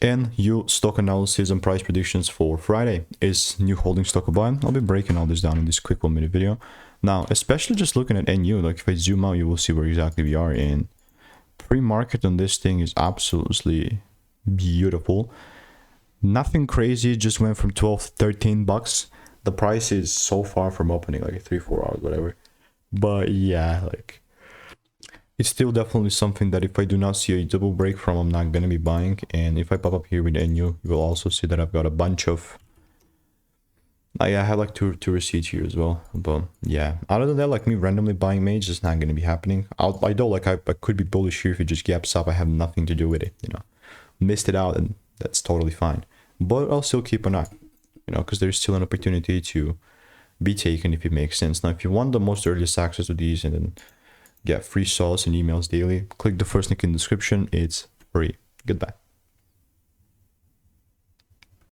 NU stock analysis and price predictions for Friday. Is new holding stock a buy? I'll be breaking all this down in this quick 1-minute video. Now, especially just looking at NU, like if I zoom out, you will see where exactly we are in. Pre-market on this thing is absolutely beautiful. Nothing crazy, just went from 12 to 13 bucks. The price is so far from opening, like 3-4 hours, whatever. But yeah, like it's still definitely something that if I do not see a double break from, I'm not gonna be buying. And if I pop up here with NU, you will also see that I've got a bunch of, I have like two receipts here as well. But yeah, other than that, like me randomly buying mage is not gonna be happening. I don't like, I could be bullish here if it just gaps up. I have nothing to do with it, you know. Missed it out, and that's totally fine. But I'll still keep an eye, you know, because there's still an opportunity to be taken if it makes sense. Now, if you want the most earliest access to these and then get free sauce and emails daily, click the first link in the description. It's free. Goodbye.